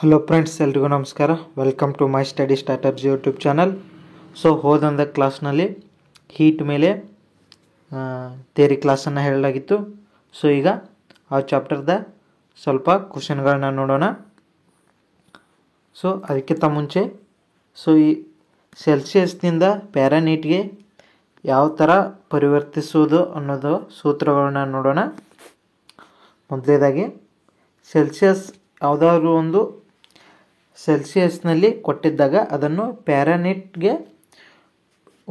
Hello friends, ಎಲ್ರಿಗೂ ನಮಸ್ಕಾರ. Welcome to my study starters YouTube channel. So ಹೋದಂಥ ಕ್ಲಾಸ್ನಲ್ಲಿ ಹೀಟ್ ಮೇಲೆ ಥಿಯರಿ ಕ್ಲಾಸನ್ನು ಹೇಳಲಾಗಿತ್ತು. ಸೊ ಈಗ ಆ ಚಾಪ್ಟರ್ದ ಸ್ವಲ್ಪ ಕ್ವಶನ್ಗಳನ್ನ ನೋಡೋಣ. ಸೊ ಅದಕ್ಕಿಂತ ಮುಂಚೆ ಈ ಸೆಲ್ಸಿಯಸ್ನಿಂದ ಪ್ಯಾರಾನೀಟ್ಗೆ ಯಾವ ಥರ ಪರಿವರ್ತಿಸುವುದು ಅನ್ನೋದು ಸೂತ್ರಗಳನ್ನ ನೋಡೋಣ. ಮೊದಲನೇದಾಗಿ ಸೆಲ್ಸಿಯಸ್ ಯಾವುದಾದ್ರೂ ಒಂದು ಸೆಲ್ಸಿಯಸ್ನಲ್ಲಿ ಕೊಟ್ಟಿದ್ದಾಗ ಅದನ್ನು ಪ್ಯಾರಾನೀಟ್ಗೆ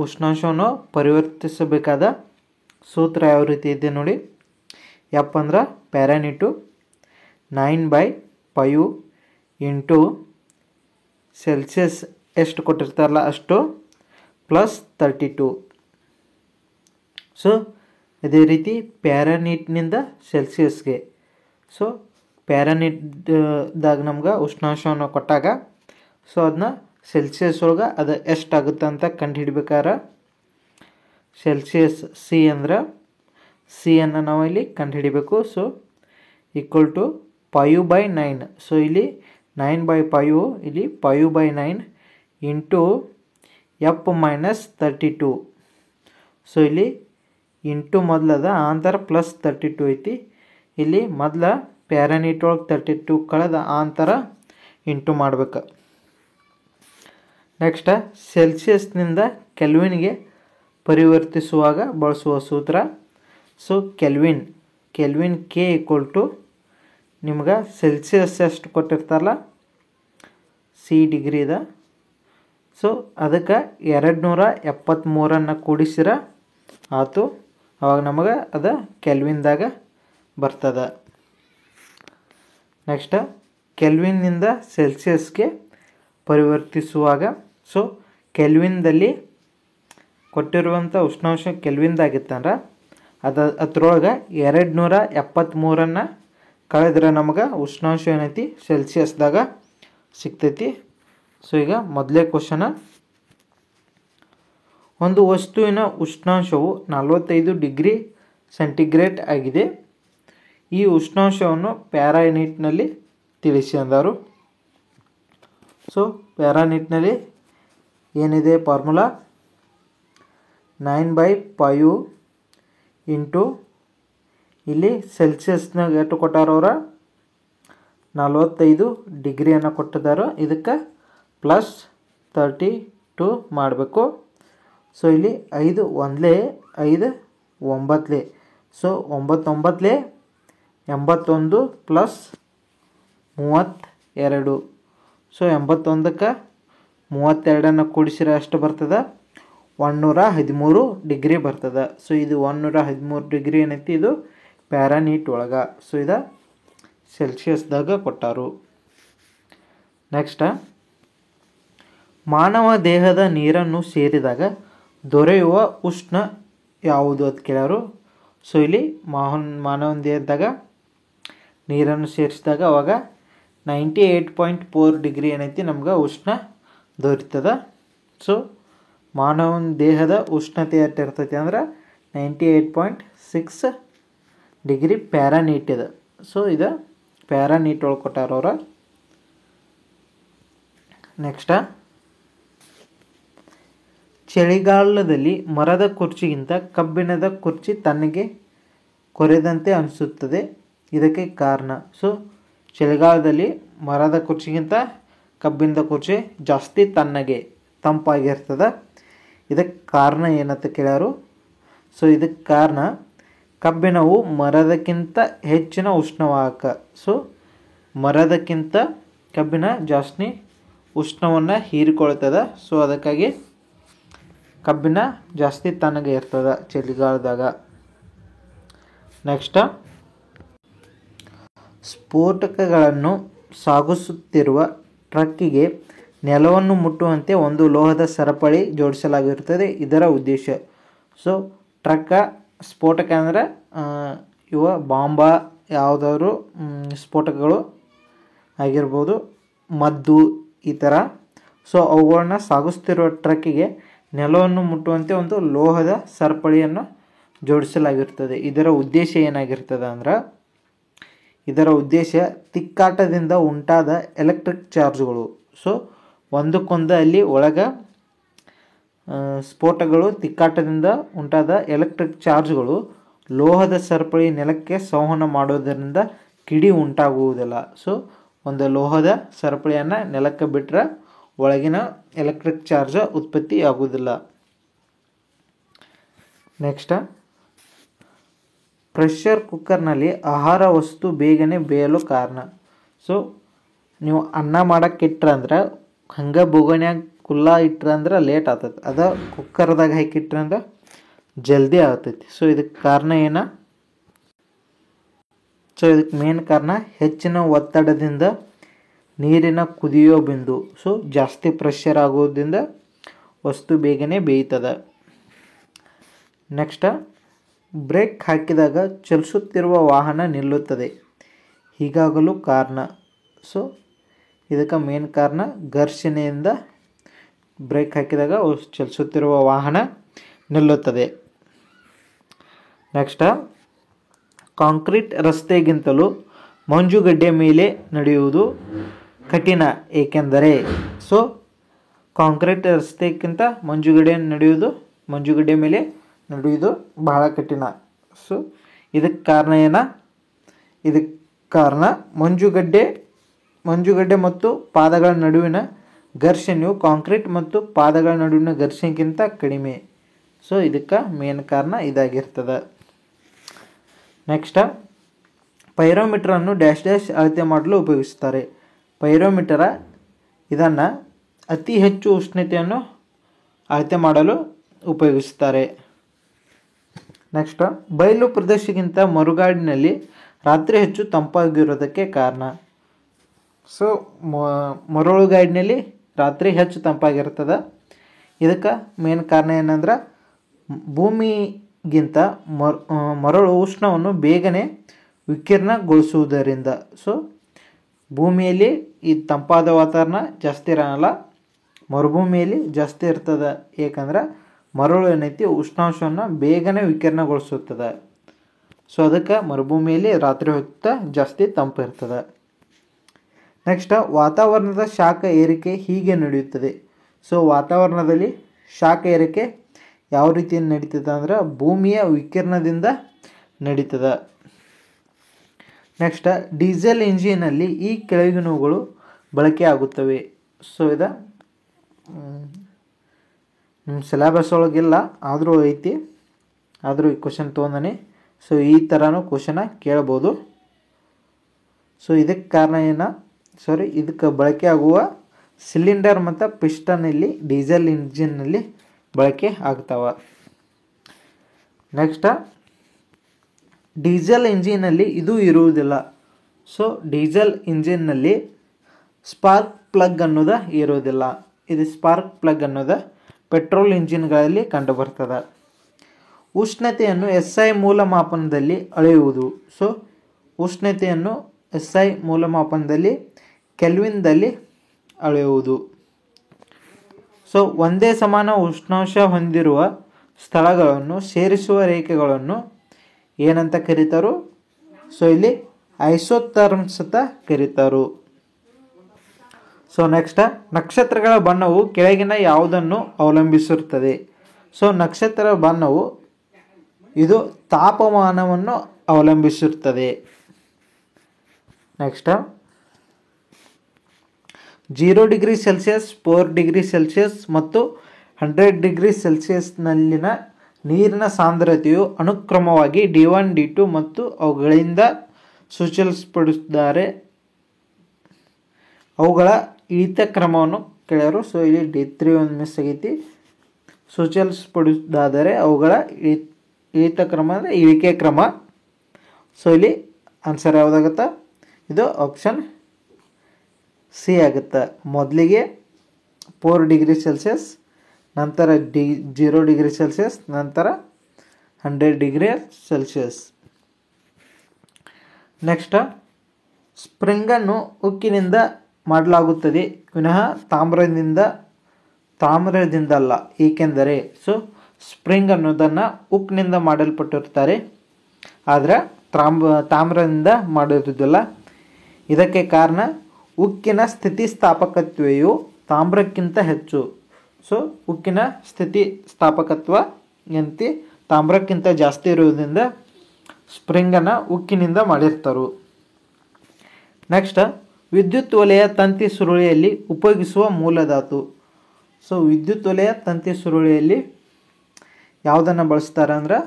ಉಷ್ಣಾಂಶವನ್ನು ಪರಿವರ್ತಿಸಬೇಕಾದ ಸೂತ್ರ ಯಾವ ರೀತಿ ಇದೆ ನೋಡಿ. ಯಪ್ಪ ಅಂದ್ರೆ ಪ್ಯಾರಾನೀಟು 9/5 ಇಂಟು ಸೆಲ್ಸಿಯಸ್ ಎಷ್ಟು ಕೊಟ್ಟಿರ್ತಾರಲ್ಲ ಅಷ್ಟು +32. ಸೊ ಅದೇ ರೀತಿ ಪ್ಯಾರಾನೀಟ್ನಿಂದ ಸೆಲ್ಸಿಯಸ್ಗೆ ಪ್ಯಾರಾನೀಟ್ದಾಗ ನಮ್ಗೆ ಉಷ್ಣಾಂಶವನ್ನು ಕೊಟ್ಟಾಗ ಅದನ್ನ ಸೆಲ್ಸಿಯಸ್ ಒಳಗೆ ಅದು ಎಷ್ಟಾಗುತ್ತೆ ಅಂತ ಕಂಡುಹಿಡ್ಬೇಕಾದ್ರೆ ಸೆಲ್ಸಿಯಸ್ ಸಿ ನಾವು ಇಲ್ಲಿ ಕಂಡುಹಿಡಿಬೇಕು. Equal to 5/9. ಇಲ್ಲಿ 9/5 ಇಲ್ಲಿ 5/9 ಇಂಟು F-32. ಇಲ್ಲಿ ಇಂಟು ಮೊದಲದ ಆಂತರ +32 ಐತಿ. ಇಲ್ಲಿ ಮೊದಲ ಪ್ಯಾರಾನೀಟ್ ಒಳಗೆ 32 ಕಳೆದ ಆಂತರ ಇಂಟು ಮಾಡ್ಬೇಕು. ನೆಕ್ಸ್ಟ್ ಸೆಲ್ಸಿಯಸ್ನಿಂದ ಕೆಲ್ವಿನ್ಗೆ ಪರಿವರ್ತಿಸುವಾಗ ಬಳಸುವ ಸೂತ್ರ. ಕೆಲ್ವಿನ್ ಕೆ ಈಕ್ವಲ್ ಟು ನಿಮ್ಗೆ ಸೆಲ್ಸಿಯಸ್ ಎಷ್ಟು ಕೊಟ್ಟಿರ್ತಾರಲ್ಲ C ಡಿಗ್ರಿ ಇದೆ. ಅದಕ್ಕೆ 273 ಕೂಡಿಸಿರ ಆತು. ಅವಾಗ ನಮಗೆ ಅದು ಕೆಲ್ವಿನ್ದಾಗ ಬರ್ತದೆ. ನೆಕ್ಸ್ಟ್ ಕೆಲ್ವಿನ್ನಿಂದ ಸೆಲ್ಸಿಯಸ್ಗೆ ಪರಿವರ್ತಿಸುವಾಗ ಕೆಲ್ವಿನ್ದಲ್ಲಿ ಕೊಟ್ಟಿರುವಂಥ ಉಷ್ಣಾಂಶ ಕೆಲ್ವಿನ್ದಾಗಿತ್ತಂದ್ರೆ ಅದರೊಳಗೆ 273 ಕಳೆದ್ರೆ ನಮಗೆ ಉಷ್ಣಾಂಶ ಏನೈತಿ ಸೆಲ್ಸಿಯಸ್ದಾಗ ಸಿಗ್ತೈತಿ. ಈಗ ಮೊದಲೇ ಕ್ವಶನ, ಒಂದು ವಸ್ತುವಿನ ಉಷ್ಣಾಂಶವು 45 ಡಿಗ್ರಿ ಸೆಂಟಿಗ್ರೇಡ್ ಆಗಿದೆ. ಈ ಉಷ್ಣಾಂಶವನ್ನು ಪ್ಯಾರಾನೀಟ್ನಲ್ಲಿ ತಿಳಿಸಿ ಅಂದರು. ಪ್ಯಾರಾನೀಟ್ನಲ್ಲಿ ಏನಿದೆ ಫಾರ್ಮುಲಾ 9/5 ಇಂಟು ಇಲ್ಲಿ ಸೆಲ್ಸಿಯಸ್ನಾಗ ಎಷ್ಟು ಕೊಟ್ಟಾರವ್ರ 45 ಡಿಗ್ರಿಯನ್ನು ಕೊಟ್ಟಿದ್ದಾರೆ. ಇದಕ್ಕೆ +32 ಮಾಡಬೇಕು. ಇಲ್ಲಿ 5 1 5 9 9 81 +32. 81ಕ್ಕೆ 32 ಕೂಡಿಸಿರ ಎಷ್ಟು ಬರ್ತದೆ 113 ಡಿಗ್ರಿ ಬರ್ತದೆ. ಇದು 113 ಡಿಗ್ರಿ ಏನೈತಿ ಇದು ಪ್ಯಾರಾನೀಟ್ ಒಳಗೆ. ಇದು ಸೆಲ್ಸಿಯಸ್ದಾಗ ಕೊಟ್ಟಾರು. ನೆಕ್ಸ್ಟ್ ಮಾನವ ದೇಹದ ನೀರನ್ನು ಸೇರಿದಾಗ ದೊರೆಯುವ ಉಷ್ಣ ಯಾವುದು ಅಂತ ಕೇಳ್ಯಾರು. ಇಲ್ಲಿ ಮಾನವನ ದೇಹದಾಗ ನೀರನ್ನು ಸೇರಿಸಿದಾಗ ಅವಾಗ 98.4 ಡಿಗ್ರಿ ಏನೈತಿ ನಮ್ಗೆ ಉಷ್ಣ ದೊರೀತದ. ಮಾನವನ ದೇಹದ ಉಷ್ಣತೆ ಎಷ್ಟು ಇರ್ತೈತಿ ಅಂದ್ರೆ 98.6 ಡಿಗ್ರಿ ಪ್ಯಾರಾನೀಟ್ ಇದೆ. ಇದು ಪ್ಯಾರಾನೀಟ್ ಒಳಗೆ ಕೊಟ್ಟಾರವ್ರ. ನೆಕ್ಸ್ಟ್ ಚಳಿಗಾಲದಲ್ಲಿ ಮರದ ಕುರ್ಚಿಗಿಂತ ಕಬ್ಬಿಣದ ಕುರ್ಚಿ ತಣ್ಣಗೆ ಕೊರೆದಂತೆ ಅನಿಸುತ್ತದೆ. ಇದಕ್ಕೆ ಕಾರಣ. ಚಳಿಗಾಲದಲ್ಲಿ ಮರದ ಕುರ್ಚಿಗಿಂತ ಕಬ್ಬಿಣದ ಕುರ್ಚಿ ಜಾಸ್ತಿ ತಂಪಾಗಿರ್ತದೆ. ಇದಕ್ಕೆ ಕಾರಣ ಏನಂತ ಕೇಳ್ಯಾರು. ಇದಕ್ಕೆ ಕಾರಣ ಕಬ್ಬಿಣವು ಮರದಕ್ಕಿಂತ ಹೆಚ್ಚಿನ ಉಷ್ಣವಾಹಕ. ಮರದಕ್ಕಿಂತ ಕಬ್ಬಿಣ ಜಾಸ್ತಿ ಉಷ್ಣವನ್ನು ಹೀರಿಕೊಳ್ತದೆ. ಅದಕ್ಕಾಗಿ ಕಬ್ಬಿಣ ಜಾಸ್ತಿ ತಣ್ಣಗೆ ಇರ್ತದೆ ಚಳಿಗಾಲದಾಗ. ನೆಕ್ಸ್ಟ್ ಸ್ಫೋಟಕಗಳನ್ನು ಸಾಗಿಸುತ್ತಿರುವ ಟ್ರಕ್ಕಿಗೆ ನೆಲವನ್ನು ಮುಟ್ಟುವಂತೆ ಒಂದು ಲೋಹದ ಸರಪಳಿ ಜೋಡಿಸಲಾಗಿರುತ್ತದೆ. ಇದರ ಉದ್ದೇಶ. ಸ್ಫೋಟಕ ಅಂದರೆ ಇವ ಬಾಂಬ ಯಾವುದಾದ್ರು ಸ್ಫೋಟಕಗಳು ಆಗಿರ್ಬೋದು, ಮದ್ದು ಈ ಥರ. ಅವುಗಳನ್ನ ಸಾಗಿಸ್ತಿರುವ ಟ್ರಕ್ಕಿಗೆ ನೆಲವನ್ನು ಮುಟ್ಟುವಂತೆ ಒಂದು ಲೋಹದ ಸರಪಳಿಯನ್ನು ಜೋಡಿಸಲಾಗಿರ್ತದೆ. ಇದರ ಉದ್ದೇಶ ಏನಾಗಿರ್ತದೆ ಅಂದ್ರೆ ಇದರ ಉದ್ದೇಶ ತಿಕ್ಕಾಟದಿಂದ ಉಂಟಾದ ಎಲೆಕ್ಟ್ರಿಕ್ ಚಾರ್ಜ್ಗಳು. ಸೊ ಒಂದಕ್ಕೊಂದು ಅಲ್ಲಿ ಒಳಗೆ ಸ್ಫೋಟಗಳು, ತಿಕ್ಕಾಟದಿಂದ ಉಂಟಾದ ಎಲೆಕ್ಟ್ರಿಕ್ ಚಾರ್ಜ್ಗಳು ಲೋಹದ ಸರಪಳಿ ನೆಲಕ್ಕೆ ಸಂವಹನ ಮಾಡೋದರಿಂದ ಕಿಡಿ ಉಂಟಾಗುವುದಿಲ್ಲ. ಸೊ ಒಂದು ಲೋಹದ ಸರಪಳಿಯನ್ನು ನೆಲಕ್ಕೆ ಬಿಟ್ಟರೆ ಒಳಗಿನ ಎಲೆಕ್ಟ್ರಿಕ್ ಚಾರ್ಜ್ ಉತ್ಪತ್ತಿ ಆಗುವುದಿಲ್ಲ. ನೆಕ್ಸ್ಟ್, ಪ್ರೆಷರ್ ಕುಕ್ಕರ್ನಲ್ಲಿ ಆಹಾರ ವಸ್ತು ಬೇಗನೆ ಬೇಯಲು ಕಾರಣ. ಸೊ ನೀವು ಅನ್ನ ಮಾಡಕ್ಕೆ ಇಟ್ರಂದ್ರೆ ಹಂಗೆ ಬೋಗನ್ಯಾಗ ಕುಲ್ಲ ಇಟ್ರಂದ್ರೆ ಲೇಟ್ ಆಗ್ತೈತಿ. ಅದ ಕುಕ್ಕರ್ದಾಗ ಹಾಕಿಟ್ರಂದ್ರೆ ಜಲ್ದಿ ಆಗ್ತೈತಿ. ಸೊ ಇದಕ್ಕೆ ಕಾರಣ ಏನ? ಸೊ ಇದಕ್ಕೆ ಮೇನ್ ಕಾರಣ ಹೆಚ್ಚಿನ ಒತ್ತಡದಿಂದ ನೀರಿನ ಕುದಿಯೋ ಬಿಂದು. ಸೊ ಜಾಸ್ತಿ ಪ್ರೆಷರ್ ಆಗೋದ್ರಿಂದ ವಸ್ತು ಬೇಗನೆ ಬೇಯ್ತದೆ. ನೆಕ್ಸ್ಟ್, ಬ್ರೇಕ್ ಹಾಕಿದಾಗ ಚಲಿಸುತ್ತಿರುವ ವಾಹನ ನಿಲ್ಲುತ್ತದೆ, ಹೀಗಾಗಲು ಕಾರಣ. ಸೊ ಇದಕ್ಕೆ ಮೇನ್ ಕಾರಣ ಘರ್ಷಣೆಯಿಂದ ಬ್ರೇಕ್ ಹಾಕಿದಾಗ ಚಲಿಸುತ್ತಿರುವ ವಾಹನ ನಿಲ್ಲುತ್ತದೆ. ನೆಕ್ಸ್ಟ್, ಕಾಂಕ್ರೀಟ್ ರಸ್ತೆಗಿಂತಲೂ ಮಂಜುಗಡ್ಡೆ ಮೇಲೆ ನಡೆಯುವುದು ಕಠಿಣ, ಏಕೆಂದರೆ. ಸೊ ಕಾಂಕ್ರೀಟ್ ರಸ್ತೆಗಿಂತ ಮಂಜುಗಡ್ಡೆ ಮೇಲೆ ನಡೆಯುವುದು ಬಹಳ ಕಠಿಣ. ಸೊ ಇದಕ್ಕೆ ಕಾರಣ ಏನ? ಇದಕ್ಕೆ ಕಾರಣ ಮಂಜುಗಡ್ಡೆ ಮತ್ತು ಪಾದಗಳ ನಡುವಿನ ಘರ್ಷಣೆಯು ಕಾಂಕ್ರೀಟ್ ಮತ್ತು ಪಾದಗಳ ನಡುವಿನ ಘರ್ಷಣೆಗಿಂತ ಕಡಿಮೆ. ಸೊ ಇದಕ್ಕೆ ಮೇನ್ ಕಾರಣ ಇದಾಗಿರ್ತದೆ. ನೆಕ್ಸ್ಟ್, ಪೈರೋಮೀಟರನ್ನು ಡ್ಯಾಶ್ ಅಳತೆ ಮಾಡಲು ಉಪಯೋಗಿಸುತ್ತಾರೆ. ಪೈರೋಮೀಟರ ಇದನ್ನು ಅತಿ ಹೆಚ್ಚು ಉಷ್ಣತೆಯನ್ನು ಅಳತೆ ಮಾಡಲು ಉಪಯೋಗಿಸುತ್ತಾರೆ. ನೆಕ್ಸ್ಟ್, ಬಯಲು ಪ್ರದೇಶಕ್ಕಿಂತ ಮರುಗಾಡಿನಲ್ಲಿ ರಾತ್ರಿ ಹೆಚ್ಚು ತಂಪಾಗಿರೋದಕ್ಕೆ ಕಾರಣ. ಸೊ ಮರಳುಗಾಡಿನಲ್ಲಿ ರಾತ್ರಿ ಹೆಚ್ಚು ತಂಪಾಗಿರ್ತದೆ. ಇದಕ್ಕೆ ಮೇನ್ ಕಾರಣ ಏನಂದ್ರೆ ಭೂಮಿಗಿಂತ ಮರಳು ಉಷ್ಣವನ್ನು ಬೇಗನೆ ವಿಕಿರಣಗೊಳಿಸುವುದರಿಂದ. ಸೊ ಭೂಮಿಯಲ್ಲಿ ಈ ತಂಪಾದ ವಾತಾವರಣ ಜಾಸ್ತಿ ಇರೋಲ್ಲ, ಮರುಭೂಮಿಯಲ್ಲಿ ಜಾಸ್ತಿ ಇರ್ತದೆ. ಏಕೆಂದ್ರೆ ಮರಳು ಏನೈತಿ ಉಷ್ಣಾಂಶವನ್ನು ಬೇಗನೆ ವಿಕಿರಣಗೊಳಿಸುತ್ತದೆ. ಸೊ ಅದಕ್ಕೆ ಮರುಭೂಮಿಯಲ್ಲಿ ರಾತ್ರಿ ಹೊತ್ತು ಜಾಸ್ತಿ ತಂಪು ಇರ್ತದೆ. ನೆಕ್ಸ್ಟ್, ವಾತಾವರಣದ ಶಾಖ ಏರಿಕೆ ಹೀಗೆ ನಡೆಯುತ್ತದೆ. ಸೊ ವಾತಾವರಣದಲ್ಲಿ ಶಾಖ ಏರಿಕೆ ಯಾವ ರೀತಿ ನಡೀತದೆ ಅಂದ್ರೆ ಭೂಮಿಯ ವಿಕಿರಣದಿಂದ ನಡೀತದೆ. ನೆಕ್ಸ್ಟ್, ಡೀಸೆಲ್ ಇಂಜಿನಲ್ಲಿ ಈ ಕೆಳಗಿನವುಗಳು ಬಳಕೆ ಆಗುತ್ತವೆ. ಸೊ ಇದು ನಿಮ್ಮ ಸಿಲೆಬಸ್ ಒಳಗಿಲ್ಲ, ಆದರೂ ಐತಿ, ಆದರೂ ಈ ಕ್ವಶನ್ ತೊಗೊಂಡಾನೆ. ಸೊ ಈ ಥರನೂ ಕ್ವಶನ ಕೇಳ್ಬೋದು. ಸೊ ಇದಕ್ಕೆ ಕಾರಣ ಇದಕ್ಕೆ ಬಳಕೆ ಆಗುವ ಸಿಲಿಂಡರ್ ಮತ್ತು ಪಿಸ್ಟನ್ ಇಲ್ಲಿ ಡೀಸೆಲ್ ಇಂಜಿನ್ನಲ್ಲಿ ಬಳಕೆ ಆಗ್ತಾವ. ನೆಕ್ಸ್ಟ್, ಡೀಸೆಲ್ ಇಂಜಿನಲ್ಲಿ ಇದು ಇರುವುದಿಲ್ಲ. ಸೊ ಡೀಸೆಲ್ ಇಂಜಿನ್ನಲ್ಲಿ ಸ್ಪಾರ್ಕ್ ಪ್ಲಗ್ ಅನ್ನೋದು ಇರೋದಿಲ್ಲ. ಇದು ಸ್ಪಾರ್ಕ್ ಪ್ಲಗ್ ಅನ್ನೋದು ಪೆಟ್ರೋಲ್ ಇಂಜಿನ್ಗಳಲ್ಲಿ ಕಂಡುಬರ್ತದೆ. ಉಷ್ಣತೆಯನ್ನು SI ಮೂಲಮಾಪನದಲ್ಲಿ ಅಳೆಯುವುದು. ಸೊ ಉಷ್ಣತೆಯನ್ನು SI ಮೂಲಮಾಪನದಲ್ಲಿ ಕೆಲ್ವಿನ್ದಲ್ಲಿ ಅಳೆಯುವುದು. ಸೊ ಒಂದೇ ಸಮಾನ ಉಷ್ಣಾಂಶ ಹೊಂದಿರುವ ಸ್ಥಳಗಳನ್ನು ಸೇರಿಸುವ ರೇಖೆಗಳನ್ನು ಏನಂತ ಕರೀತಾರೋ? ಸೊ ಇಲ್ಲಿ ಐಸೋಥರ್ಮ್ಸ್ ಅಂತ ಕರೀತಾರೋ. ಸೊ ನೆಕ್ಸ್ಟ್, ನಕ್ಷತ್ರಗಳ ಬಣ್ಣವು ಕೆಳಗಿನ ಯಾವುದನ್ನು ಅವಲಂಬಿಸಿರುತ್ತದೆ? ಸೊ ನಕ್ಷತ್ರ ಬಣ್ಣವು ಇದು ತಾಪಮಾನವನ್ನು ಅವಲಂಬಿಸಿರುತ್ತದೆ. Next, 0 degree Celsius, 4 degree Celsius ಮತ್ತು 100 ಡಿಗ್ರಿ ಸೆಲ್ಸಿಯಸ್ನಲ್ಲಿನ ನೀರಿನ ಸಾಂದ್ರತೆಯು ಅನುಕ್ರಮವಾಗಿ D1, D2 ಮತ್ತು ಅವುಗಳಿಂದ ಸೂಚಿಸಲ್ಪಡುತ್ತಾರೆ. ಅವುಗಳ ಇಳಿತ ಕ್ರಮವನ್ನು ಕೇಳ್ಯಾರು. ಸೊ ಇಲ್ಲಿ D3 ಒಂದು ಮಿಸ್ ಆಗೈತಿ. ಸೂಚಿಸಲ್ಪಡುವುದಾದರೆ ಅವುಗಳ ಇಳಿತ ಕ್ರಮ ಅಂದರೆ ಇಳಿಕೆ ಕ್ರಮ. ಸೊ ಇಲ್ಲಿ ಆನ್ಸರ್ ಯಾವುದಾಗುತ್ತೆ? ಇದು ಆಪ್ಷನ್ ಸಿ ಆಗುತ್ತೆ. ಮೊದಲಿಗೆ 4 ಡಿಗ್ರಿ ಸೆಲ್ಸಿಯಸ್, ನಂತರ 0 ಡಿಗ್ರಿ ಸೆಲ್ಸಿಯಸ್, ನಂತರ 100 ಡಿಗ್ರಿ ಸೆಲ್ಸಿಯಸ್. ನೆಕ್ಸ್ಟ್, ಸ್ಪ್ರಿಂಗನ್ನು ಉಕ್ಕಿನಿಂದ ಮಾಡಲಾಗುತ್ತದೆ ವಿನಃ ತಾಮ್ರದಿಂದಲ್ಲ, ಏಕೆಂದರೆ. ಸೊ ಸ್ಪ್ರಿಂಗ್ ಅನ್ನೋದನ್ನು ಉಕ್ಕಿನಿಂದ ಮಾಡಲ್ಪಟ್ಟಿರ್ತಾರೆ, ಆದರೆ ತಾಮ್ರದಿಂದ ಮಾಡಿರುವುದಿಲ್ಲ. ಇದಕ್ಕೆ ಕಾರಣ ಉಕ್ಕಿನ ಸ್ಥಿತಿಸ್ಥಾಪಕತ್ವೆಯು ತಾಮ್ರಕ್ಕಿಂತ ಹೆಚ್ಚು. ಸೊ ಉಕ್ಕಿನ ಸ್ಥಿತಿಸ್ಥಾಪಕತ್ವ ತಾಮ್ರಕ್ಕಿಂತ ಜಾಸ್ತಿ ಇರುವುದರಿಂದ ಸ್ಪ್ರಿಂಗನ್ನು ಉಕ್ಕಿನಿಂದ ಮಾಡಿರ್ತಾರೆ. ನೆಕ್ಸ್ಟ್, ವಿದ್ಯುತ್ ವಲಯ ತಂತಿ ಸುರುಳಿಯಲ್ಲಿ ಉಪಯೋಗಿಸುವ ಮೂಲಧಾತು. ಸೊ ವಿದ್ಯುತ್ ವಲಯ ತಂತಿ ಸುರುಳಿಯಲ್ಲಿ ಯಾವುದನ್ನು ಬಳಸ್ತಾರೆ ಅಂದ್ರೆ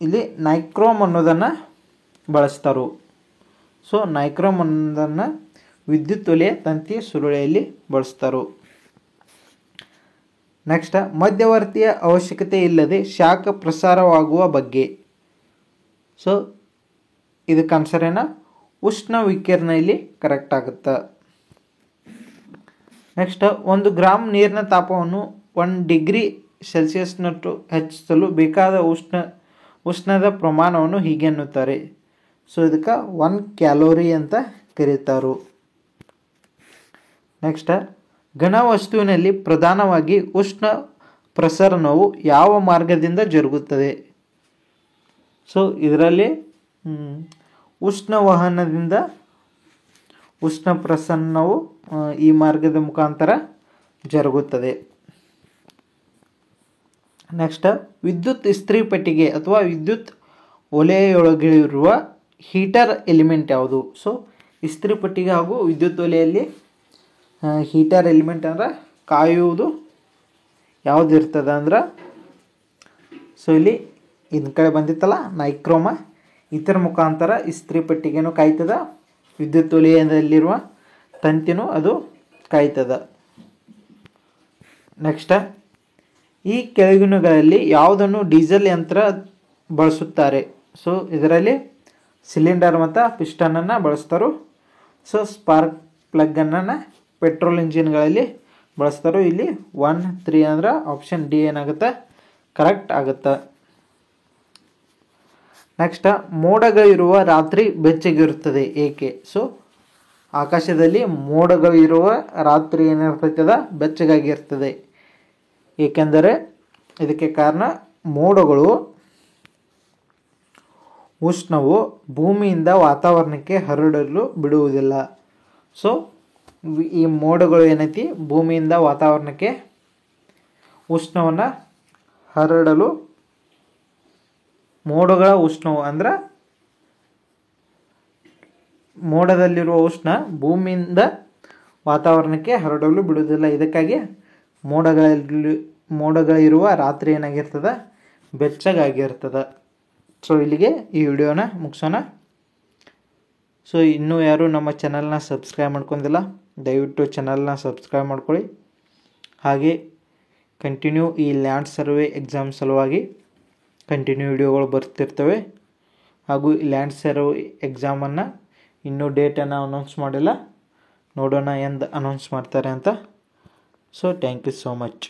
ಇಲ್ಲಿ ನೈಕ್ರೋಮ್ ಅನ್ನೋದನ್ನು ಬಳಸ್ತಾರೆ. ಸೊ ನೈಕ್ರೋಮ್ ಅನ್ನೋದನ್ನು ವಿದ್ಯುತ್ ವಲಯ ತಂತಿ ಸುರುಳಿಯಲ್ಲಿ ಬಳಸ್ತಾರೆ. ನೆಕ್ಸ್ಟ್, ಮಧ್ಯವರ್ತಿಯ ಅವಶ್ಯಕತೆ ಇಲ್ಲದೆ ಶಾಖ ಪ್ರಸಾರವಾಗುವ ಬಗ್ಗೆ. ಸೊ ಇದಕ್ಕೆ ಆನ್ಸರ್ ಏನ ಉಷ್ಣ ವಿಕಿರಣ ಇಲ್ಲಿ ಕರೆಕ್ಟ್ ಆಗುತ್ತೆ. ನೆಕ್ಸ್ಟ್, 1 ಗ್ರಾಮ್ ನೀರಿನ ತಾಪವನ್ನು 1 ಡಿಗ್ರಿ ಸೆಲ್ಸಿಯಸ್ನಷ್ಟು ಹೆಚ್ಚಿಸಲು ಬೇಕಾದ ಉಷ್ಣದ ಪ್ರಮಾಣವನ್ನು ಹೀಗೆ ಎನ್ನುತ್ತಾರೆ. ಸೊ ಇದಕ್ಕೆ 1 ಕ್ಯಾಲೋರಿ ಅಂತ ಕರೀತಾರೆ. ನೆಕ್ಸ್ಟ್, ಘನ ವಸ್ತುವಿನಲ್ಲಿ ಪ್ರಧಾನವಾಗಿ ಉಷ್ಣ ಪ್ರಸರಣವು ಯಾವ ಮಾರ್ಗದಿಂದ ಜರುಗುತ್ತದೆ. ಸೊ ಇದರಲ್ಲಿ ಉಷ್ಣವಹನದಿಂದ ಉಷ್ಣ ಪ್ರಸರಣವು ಈ ಮಾರ್ಗದ ಮುಖಾಂತರ ಜರುಗುತ್ತದೆ. ನೆಕ್ಸ್ಟ್, ವಿದ್ಯುತ್ ಇಸ್ತ್ರಿ ಪೆಟ್ಟಿಗೆ ಅಥವಾ ವಿದ್ಯುತ್ ಒಲೆಯೊಳಗಿರುವ ಹೀಟರ್ ಎಲಿಮೆಂಟ್ ಯಾವುದು. ಸೊ ಇಸ್ತ್ರಿ ಪೆಟ್ಟಿಗೆ ಹಾಗೂ ವಿದ್ಯುತ್ ಒಲೆಯಲ್ಲಿ ಹೀಟರ್ ಎಲಿಮೆಂಟ್ ಅಂದ್ರೆ ಕಾಯುವುದು ಯಾವುದು ಇರ್ತದೆ ಅಂದ್ರೆ, ಸೊ ಇಲ್ಲಿ ಇನ್ ಕಡೆ ಬಂದಿತ್ತಲ್ಲ ನೈಕ್ರೋಮ, ಇದರ ಮುಖಾಂತರ ಇಸ್ತ್ರಿ ಪೆಟ್ಟಿಗೆನೂ ಕಾಯ್ತದ, ವಿದ್ಯುತ್ ವಲಯದಲ್ಲಿರುವ ತಂತಿನೂ ಅದು ಕಾಯ್ತದ. ನೆಕ್ಸ್ಟ್, ಈ ಕೆಳಗಿನಗಳಲ್ಲಿ ಯಾವುದನ್ನು ಡೀಸೆಲ್ ಯಂತ್ರ ಬಳಸುತ್ತಾರೆ. ಸೊ ಇದರಲ್ಲಿ ಸಿಲಿಂಡರ್ ಮತ್ತು ಪಿಸ್ಟನನ್ನು ಬಳಸ್ತಾರೆ. ಸೊ ಸ್ಪಾರ್ಕ್ ಪ್ಲಗ್ಗನ್ನು ಪೆಟ್ರೋಲ್ ಇಂಜಿನ್ಗಳಲ್ಲಿ ಬಳಸ್ತಾರೆ. ಇಲ್ಲಿ 1, 3 ಅಂದ್ರೆ ಆಪ್ಷನ್ ಡಿ ಏನಾಗುತ್ತೆ ಕರೆಕ್ಟ್ ಆಗುತ್ತೆ. ನೆಕ್ಸ್ಟ್, ಮೋಡಗಳಿರುವ ರಾತ್ರಿ ಬೆಚ್ಚಗಿರುತ್ತದೆ ಏಕೆ. ಸೊ ಆಕಾಶದಲ್ಲಿ ಮೋಡಗಳಿರುವ ರಾತ್ರಿ ಏನಿರ್ತೈತದ ಬೆಚ್ಚಗಾಗಿರ್ತದೆ. ಏಕೆಂದರೆ ಇದಕ್ಕೆ ಕಾರಣ ಮೋಡಗಳು ಉಷ್ಣವು ಭೂಮಿಯಿಂದ ವಾತಾವರಣಕ್ಕೆ ಹರಡಲು ಬಿಡುವುದಿಲ್ಲ. ಸೊ ಈ ಮೋಡಗಳು ಏನೈತಿ ಭೂಮಿಯಿಂದ ವಾತಾವರಣಕ್ಕೆ ಉಷ್ಣವನ್ನು ಹರಡಲು, ಮೋಡಗಳ ಉಷ್ಣವು ಅಂದ್ರೆ ಮೋಡದಲ್ಲಿರುವ ಉಷ್ಣ ಭೂಮಿಯಿಂದ ವಾತಾವರಣಕ್ಕೆ ಹರಡಲು ಬಿಡುವುದಿಲ್ಲ. ಇದಕ್ಕಾಗಿ ಮೋಡಗಳಿರುವ ರಾತ್ರಿ ಏನಾಗಿರ್ತದೆ ಬೆಚ್ಚಗಾಗಿರ್ತದೆ. ಸೊ ಇಲ್ಲಿಗೆ ಈ ವಿಡಿಯೋನ ಮುಗಿಸೋಣ. ಸೊ ಇನ್ನೂ ಯಾರು ನಮ್ಮ ಚಾನಲ್ನ ಸಬ್ಸ್ಕ್ರೈಬ್ ಮಾಡ್ಕೊಂಡಿಲ್ಲ, ದಯವಿಟ್ಟು ಚಾನಲ್ನ ಸಬ್ಸ್ಕ್ರೈಬ್ ಮಾಡ್ಕೊಳ್ಳಿ. ಹಾಗೆ ಕಂಟಿನ್ಯೂ ಈ ಲ್ಯಾಂಡ್ ಸರ್ವೆ ಎಕ್ಸಾಮ್ ಸಲುವಾಗಿ ಕಂಟಿನ್ಯೂ ವಿಡಿಯೋಗಳು ಬರ್ತಿರ್ತವೆ. ಹಾಗೂ ಈ ಲ್ಯಾಂಡ್ ಸರ್ವೆ ಎಕ್ಸಾಮನ್ನು ಇನ್ನೂ ಡೇಟನ್ನು ಅನೌನ್ಸ್ ಮಾಡಿಲ್ಲ, ನೋಡೋಣ ಎಂದು ಅನೌನ್ಸ್ ಮಾಡ್ತಾರೆ ಅಂತ. So thank you so much.